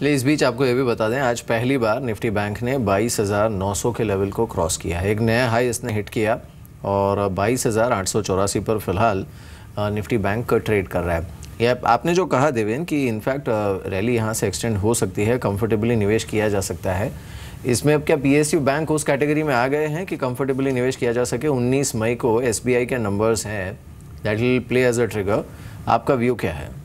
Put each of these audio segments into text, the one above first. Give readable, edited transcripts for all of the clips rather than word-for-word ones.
चलिए इस बीच आपको ये भी बता दें, आज पहली बार निफ्टी बैंक ने 22,900 के लेवल को क्रॉस किया है। एक नया हाई इसने हिट किया और 22,884 पर फिलहाल निफ्टी बैंक ट्रेड कर रहा है। ये आपने जो कहा देवेन कि इनफैक्ट रैली यहाँ से एक्सटेंड हो सकती है, कंफर्टेबली निवेश किया जा सकता है। इसमें अब क्या पीएसयू बैंक उस कैटेगरी में आ गए हैं कि कंफर्टेबली निवेश किया जा सके? 19 मई को एसबीआई के नंबर्स हैं, that will play as a trigger. आपका व्यू क्या है?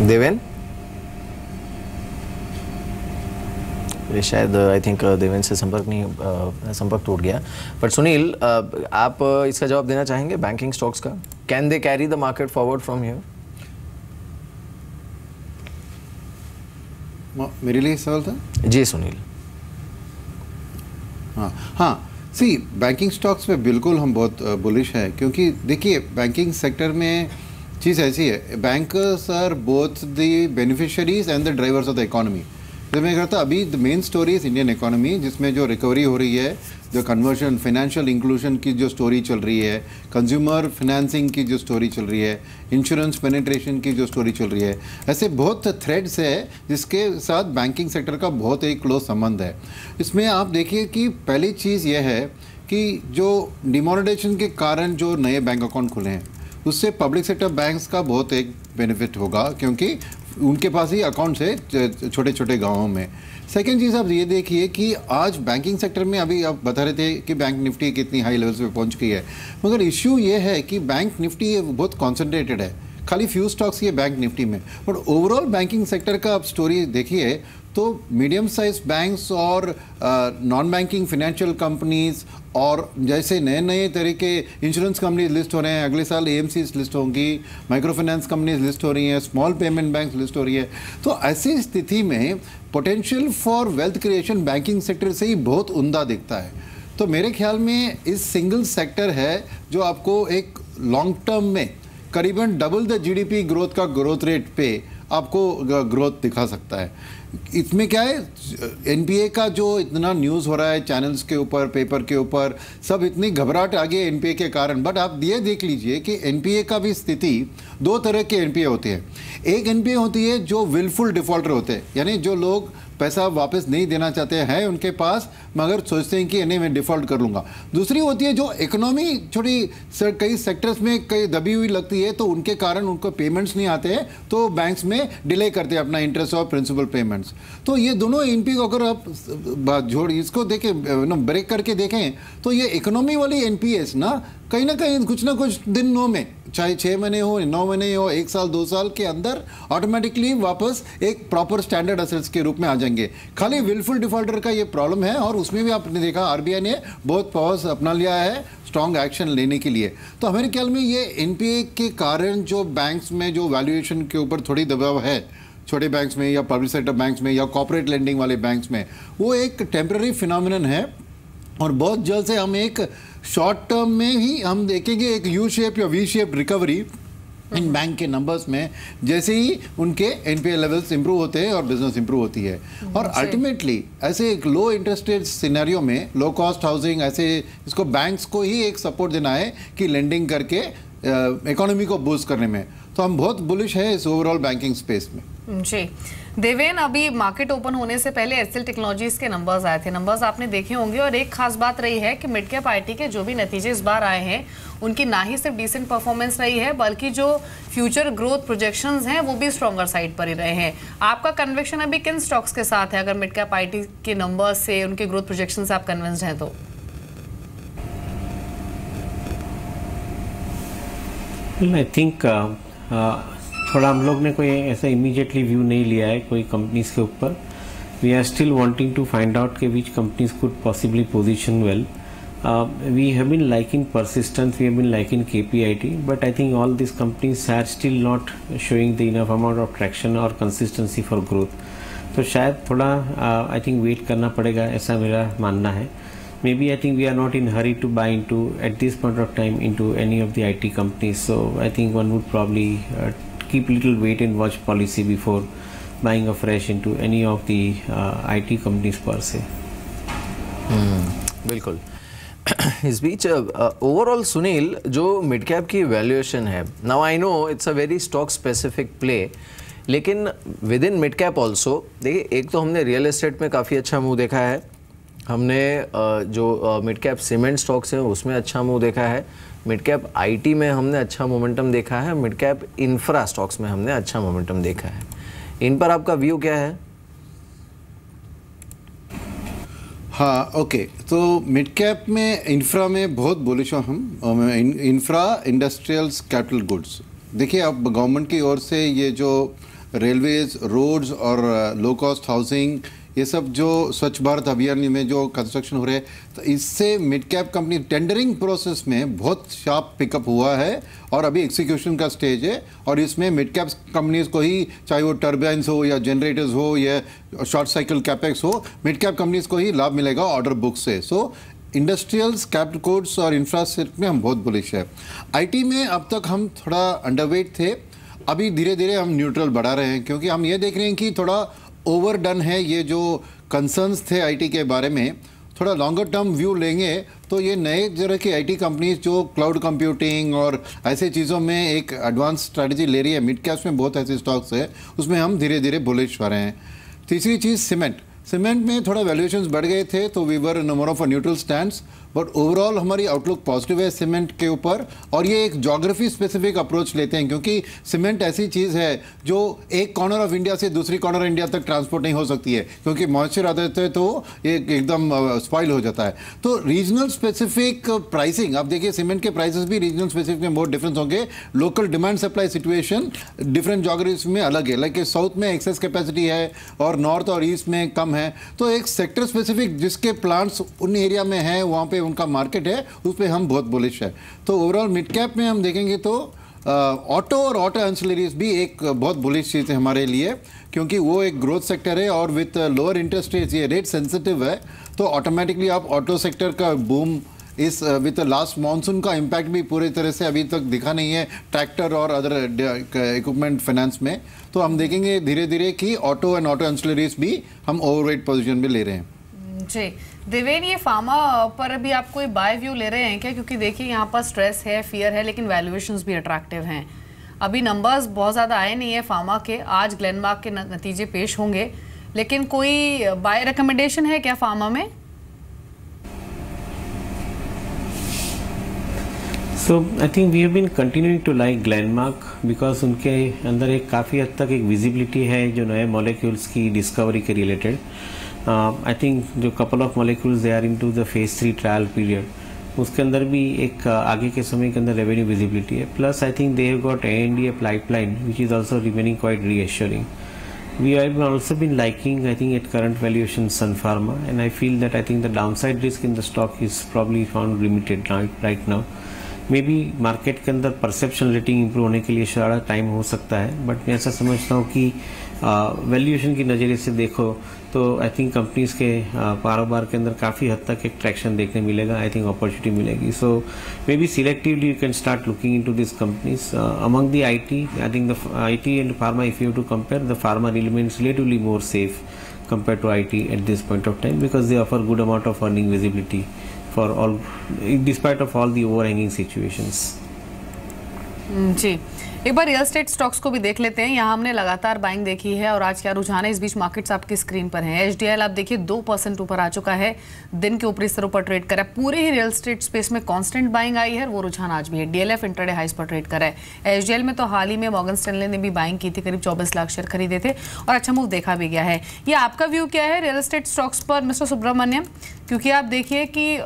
देवेन, शायद आई थिंक देवेन से संपर्क टूट गया। बट सुनील, आप इसका जवाब देना चाहेंगे बैंकिंग स्टॉक्स का? Can they carry the market forward from here? मेरे लिए सवाल था जी सुनील। हाँ सी, बैंकिंग स्टॉक्स पे बिल्कुल हम बहुत बुलिश हैं, क्योंकि देखिए बैंकिंग सेक्टर में चीज़ ऐसी है, bankers are both the beneficiaries and the drivers of the economy. जब मैं कहता अभी the main story is Indian economy, जिसमें जो रिकवरी हो रही है, जो कन्वर्शन, फाइनेंशियल इंक्लूजन की जो स्टोरी चल रही है, कंज्यूमर फाइनेंसिंग की जो स्टोरी चल रही है, इंश्योरेंस पेनिट्रेशन की जो स्टोरी चल रही है, ऐसे बहुत थ्रेड्स है जिसके साथ बैंकिंग सेक्टर का बहुत एक क्लोज संबंध है। इसमें आप देखिए कि पहली चीज़ यह है कि जो डिमोनेटाइजेशन के कारण जो नए बैंक अकाउंट खुले हैं, उससे पब्लिक सेक्टर बैंक्स का बहुत एक बेनिफिट होगा, क्योंकि उनके पास ही अकाउंट्स है छोटे छोटे गांवों में। सेकेंड चीज़ आप ये देखिए कि आज बैंकिंग सेक्टर में अभी आप बता रहे थे कि बैंक निफ्टी कितनी हाई लेवल्स पे पहुंच गई है, मगर इश्यू ये है कि बैंक निफ्टी बहुत कॉन्सेंट्रेटेड है, खाली फ्यू स्टॉक्स ये बैंक निफ्टी में। बट ओवरऑल बैंकिंग सेक्टर का आप स्टोरी देखिए तो मीडियम साइज बैंक्स और नॉन बैंकिंग फाइनेंशियल कंपनीज और जैसे नए नए तरह के इंश्योरेंस कंपनीज लिस्ट हो रहे हैं, अगले साल एएमसीज लिस्ट होंगी, माइक्रो फाइनेंस कंपनीज लिस्ट हो रही हैं, स्मॉल पेमेंट बैंक लिस्ट हो रही है। तो ऐसी स्थिति में potential for wealth creation banking sector से ही बहुत उम्दा दिखता है। तो मेरे ख्याल में इस सिंगल सेक्टर है जो आपको एक लॉन्ग टर्म में करीबन डबल द जीडीपी ग्रोथ का ग्रोथ रेट पे आपको ग्रोथ दिखा सकता है। इसमें क्या है, एनपीए का जो इतना न्यूज़ हो रहा है चैनल्स के ऊपर, पेपर के ऊपर, सब इतनी घबराहट आ गई एनपीए के कारण। बट आप ये देख लीजिए कि एनपीए का भी स्थिति, दो तरह के एनपीए होते हैं। एक एनपीए होती है जो विलफुल डिफॉल्टर होते हैं, यानी जो लोग पैसा वापस नहीं देना चाहते हैं उनके पास, मगर सोचते हैं कि इन्हें मैं डिफ़ॉल्ट कर लूँगा। दूसरी होती है जो इकोनॉमी छोटी कई सेक्टर्स में कई दबी हुई लगती है, तो उनके कारण उनको पेमेंट्स नहीं आते हैं, तो बैंक्स में डिले करते हैं अपना इंटरेस्ट और प्रिंसिपल पेमेंट्स। तो ये दोनों एनपीए को अगर आप जोड़ इसको देखें, ब्रेक करके देखें, तो ये इकोनॉमी वाली एनपीएस ना कहीं कुछ दिनों में, चाहे 6 महीने हो, 9 महीने हो, 1 साल 2 साल के अंदर ऑटोमेटिकली वापस एक प्रॉपर स्टैंडर्ड असेट्स के रूप में आ जाएंगे। खाली विलफुल डिफॉल्टर का ये प्रॉब्लम है, और उसमें भी आपने देखा आरबीआई ने बहुत पॉज अपना लिया है स्ट्रॉन्ग एक्शन लेने के लिए। तो हमारे ख्याल में ये एनपीए के कारण जो बैंक्स में जो वैल्यूएशन के ऊपर थोड़ी दबाव है, छोटे बैंक्स में या पब्लिक सेक्टर बैंक्स में या कॉर्पोरेट लेंडिंग वाले बैंक्स में, वो एक टेम्पररी फिनोमिनन है। और बहुत जल्द से हम एक शॉर्ट टर्म में ही हम देखेंगे एक यू शेप या V shape recovery in bank के नंबर्स में, जैसे ही उनके एनपीए लेवल्स इंप्रूव होते हैं और बिजनेस इंप्रूव होती है। और अल्टीमेटली ऐसे एक लो इंटरेस्ट रेट सिनेरियो में लो कॉस्ट हाउसिंग, ऐसे इसको बैंक्स को ही एक सपोर्ट देना है कि लेंडिंग करके इकोनॉमी को बूस्ट करने में। तो हम बहुत बुलिश है इस ओवरऑल बैंकिंग स्पेस में। जी देवेन, अभी मार्केट ओपन होने से पहले एचसीएल टेक्नोलॉजीज के नंबर्स आए थे, नंबर्स आपने देखे होंगे, और एक खास बात रही है कि मिड कैप आईटी के जो भी नतीजे इस बार आए हैं उनकी ना ही सिर्फ डिसेंट परफॉर्मेंस रही है, बल्कि जो फ्यूचर ग्रोथ प्रोजेक्शंस हैं वो भी स्ट्रॉन्गर साइड पर ही रहे हैं। आपका कन्विक्शन अभी किन स्टॉक्स के साथ है? अगर मिड कैप आईटी के नंबर्स से, उनके ग्रोथ प्रोजेक्शन से आप कन्विंस्ड हैं तो? आई थिंक थोड़ा हम लोग ने कोई ऐसा इमीडिएटली व्यू नहीं लिया है कोई कंपनीज के ऊपर। We are still wanting to find out के which companies could possibly position well. We have been liking Persistent, we have been liking KPIT, but I think all these companies are still not showing the enough amount of traction or consistency for growth. तो शायद थोड़ा I think wait करना पड़ेगा, ऐसा मेरा मानना है। Maybe I think we are not in hurry to buy into at this point of time into any of the IT companies. So I think one would probably keep little wait and watch policy before buying afresh into any of the IT companies per se. बिल्कुल। इस बीच overall Sunil, जो mid cap की valuation है, now I know it's a very stock specific play, लेकिन within mid cap also देखिए, एक तो हमने रियल एस्टेट में काफ़ी अच्छा मूव देखा है, हमने जो मिड कैप सीमेंट स्टॉक्स हैं उसमें अच्छा मूव देखा है, मिड कैप आईटी में हमने अच्छा मोमेंटम देखा है, मिड कैप इंफ्रा स्टॉक्स में हमने अच्छा मोमेंटम देखा है। इन पर आपका व्यू क्या है? हाँ, ओके, तो मिड कैप में इंफ्रा में बहुत बुलिश हूँ हम। Infra, industrials, capital goods. देखिए, अब गवर्नमेंट की ओर से ये जो रेलवेज, रोड्स और लो कॉस्ट हाउसिंग, ये सब जो स्वच्छ भारत अभियान में जो कंस्ट्रक्शन हो रहे हैं, तो इससे mid cap company tendering process में बहुत शार्प पिकअप हुआ है और अभी एग्जीक्यूशन का स्टेज है। और इसमें मिड कैप कंपनीज को ही, चाहे वो टर्बाइंस हो या जनरेटर्स हो या शॉर्ट साइकिल कैपेक्स हो, मिड कैप कंपनीज को ही लाभ मिलेगा ऑर्डर बुक से। सो इंडस्ट्रियल्स, कैपिटल गुड्स और इंफ्रास्ट्रक्चर में हम बहुत बुलिश है। आईटी में अब तक हम थोड़ा अंडरवेट थे, अभी धीरे धीरे हम न्यूट्रल बढ़ा रहे हैं, क्योंकि हम ये देख रहे हैं कि थोड़ा ओवरडन है ये जो कंसर्न्स थे आईटी के बारे में। थोड़ा लॉन्गर टर्म व्यू लेंगे तो ये नए तरह की आईटी कंपनीज जो क्लाउड कंप्यूटिंग और ऐसे चीज़ों में एक एडवांस स्ट्रैटेजी ले रही है, मिड कैप्स में बहुत ऐसे स्टॉक्स है, उसमें हम धीरे धीरे बुलिश हो रहे हैं। तीसरी चीज़ सीमेंट में थोड़ा वैल्यूएशंस बढ़ गए थे, तो we were number of a neutral stands, but overall हमारी आउटलुक पॉजिटिव है सीमेंट के ऊपर। और ये एक ज्योग्राफी स्पेसिफिक अप्रोच लेते हैं, क्योंकि सीमेंट ऐसी चीज़ है जो एक कॉर्नर ऑफ इंडिया से दूसरी कॉर्नर इंडिया तक ट्रांसपोर्ट नहीं हो सकती है, क्योंकि मॉइस्चर आ जाता है तो ये एकदम स्पॉइल हो जाता है। तो रीजनल स्पेसिफिक प्राइसिंग, आप देखिए सीमेंट के प्राइसेस भी रीजनल स्पेसिफिक में बहुत डिफरेंस होंगे। Local demand supply situation different geographies में अलग है, लाइक साउथ में एक्सेस कैपेसिटी है और नॉर्थ और ईस्ट में कम है। तो एक सेक्टर स्पेसिफिक जिसके प्लांट्स उन एरिया में हैं, वहाँ पे उनका मार्केट है, उस पर हम बहुत बुलिश है। तो ओवरऑल मिड कैप में हम देखेंगे तो ऑटो और ऑटो एंसिलरीज भी एक बहुत बुलिश चीज़ है हमारे लिए, क्योंकि वो एक ग्रोथ सेक्टर है और विथ लोअर इंटरेस्ट रेट्स ये रेट सेंसिटिव है, तो ऑटोमेटिकली आप ऑटो सेक्टर का बूम इस विद लास्ट मानसून का इम्पैक्ट भी पूरी तरह से अभी तक दिखा नहीं है ट्रैक्टर और अदर इक्विपमेंट फाइनेंस में। तो हम देखेंगे धीरे धीरे कि ऑटो एंड ऑटो एंसिलरीज भी हम ओवरवेट पोजीशन में ले रहे हैं। जी देवेन, ये फार्मा पर अभी आप कोई बाय व्यू ले रहे हैं क्या? क्योंकि देखिए यहाँ पर स्ट्रेस है, फियर है, लेकिन वैल्यूएशंस भी अट्रैक्टिव हैं। अभी नंबर्स बहुत ज़्यादा आए नहीं है फार्मा के, आज ग्लेनमार्क के नतीजे पेश होंगे, लेकिन कोई बाय रिकमेंडेशन है क्या फार्मा में? So I think we have been continuing to like Glenmark because उनके अंदर एक काफ़ी हद तक एक विजिबिलिटी है जो नए मॉलिक्यूल्स की डिस्कवरी के रिलेटेड। आई थिंक जो couple of molecules they are into the phase 3 trial period, उसके अंदर भी एक आगे के समय के अंदर रेवेन्यू विजिबिलिटी है। Plus I think they have got A&D pipeline which is also remaining quite reassuring. We have also been liking, I think, at current valuation Sun Pharma, and I feel that I think the downside risk in the stock is probably found limited right now. May be market के अंदर perception rating improve होने के लिए थोड़ा time हो सकता है, but मैं ऐसा समझता हूँ कि वैल्यूएशन की नज़रिए से देखो तो आई थिंक कंपनीज के कारोबार के अंदर काफ़ी हद तक एक ट्रैक्शन देखने मिलेगा, आई थिंक अपॉर्चुनिटी मिलेगी। So maybe selectively you can start looking into this companies among the IT. I think the IT and pharma, if you to compare, the pharma remains relatively more safe compared to IT at this point of time because they offer good amount of earning visibility for all, despite of all the overhanging situations. जी, एक बार real estate stocks को भी देख लेते हैं। यहाँ हमने लगातार buying देखी है और आज क्या रुझान है, इस बीच मार्केट्स आपकी स्क्रीन पर हैं। HDL आप देखिए 2% ऊपर आ चुका है, दिन के ऊपरी स्तरों पर ट्रेड करा है। पूरे ही रियल एस्टेट स्पेस में कांस्टेंट बाइंग आई है, वो रुझान आज भी है। DLF इंट्राडे हाइस पर ट्रेड करा है। HDL में तो हाल ही में मॉर्गन स्टैनले ने भी बाइंग की थी, करीब 24 लाख शेयर खरीदे थे और अच्छा मूव देखा भी गया है। ये आपका व्यू क्या है रियल एस्टेट स्टॉक्स पर मिस्टर सुब्रमण्यम? क्योंकि आप देखिए कि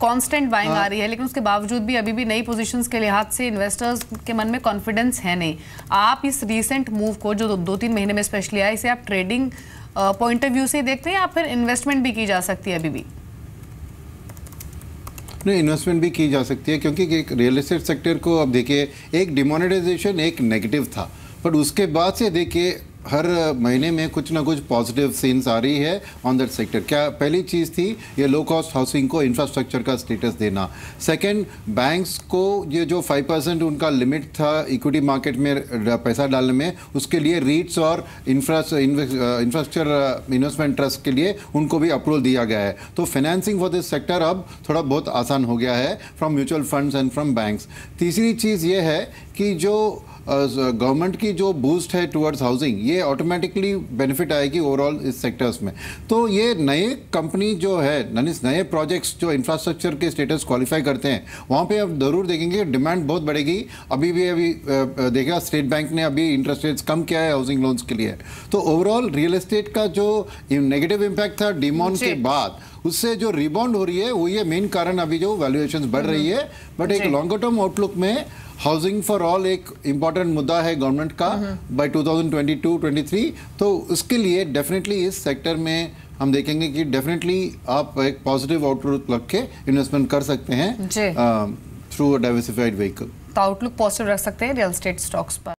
कांस्टेंट बाइंग आ रही है, लेकिन उसके बावजूद भी अभी भी नई पोजीशंस के लिहाज से इन्वेस्टर्स के मन में कॉन्फिडेंस है नहीं। आप इस रीसेंट मूव को जो 2-3 महीने में स्पेशली आया, इसे आप ट्रेडिंग पॉइंट ऑफ व्यू से देखते हैं या फिर इन्वेस्टमेंट भी की जा सकती है? अभी भी नहीं, इन्वेस्टमेंट भी की जा सकती है, क्योंकि एक रियल एस्टेट सेक्टर को अब देखिए, एक डिमोनेटाइजेशन एक नेगेटिव था, बट उसके बाद से देखिए हर महीने में कुछ ना कुछ पॉजिटिव सीन्स आ रही है ऑन दैट सेक्टर। क्या पहली चीज़ थी ये लो कॉस्ट हाउसिंग को इंफ्रास्ट्रक्चर का स्टेटस देना। सेकंड, बैंक्स को ये जो 5% उनका लिमिट था इक्विटी मार्केट में पैसा डालने में, उसके लिए रीट्स और इंफ्रास्ट्रक्चर इन्वेस्टमेंट ट्रस्ट के लिए उनको भी अप्रूवल दिया गया है। तो फाइनेंसिंग फॉर दिस सेक्टर अब थोड़ा बहुत आसान हो गया है from mutual funds and from banks. तीसरी चीज़ ये है कि जो गवर्नमेंट की जो बूस्ट है टुवर्ड्स हाउसिंग, ये ऑटोमेटिकली बेनिफिट आएगी ओवरऑल इस सेक्टर्स में। तो ये नए कंपनी जो है, नए प्रोजेक्ट्स जो इंफ्रास्ट्रक्चर के स्टेटस क्वालिफाई करते हैं, वहाँ पे अब जरूर देखेंगे डिमांड बहुत बढ़ेगी। अभी देखा स्टेट बैंक ने अभी इंटरेस्ट रेट्स कम किया है हाउसिंग लोन्स के लिए। तो ओवरऑल रियल एस्टेट का जो नेगेटिव इम्पैक्ट था डिमॉन के बाद, उससे जो रिबाउंड हो रही है वो ये मेन कारण अभी जो वैल्यूएशंस बढ़ रही है। बट एक लॉन्गर टर्म आउटलुक में हाउसिंग फॉर ऑल एक इम्पॉर्टेंट मुद्दा है गवर्नमेंट का बाय 2022-23। तो उसके लिए डेफिनेटली इस सेक्टर में हम देखेंगे कि डेफिनेटली आप एक पॉजिटिव आउटलुक रख के इन्वेस्टमेंट कर सकते हैं थ्रू अ डाइवर्सिफाइड व्हीकल। तो आउटलुक पॉजिटिव रख सकते हैं रियल एस्टेट स्टॉक्स पर।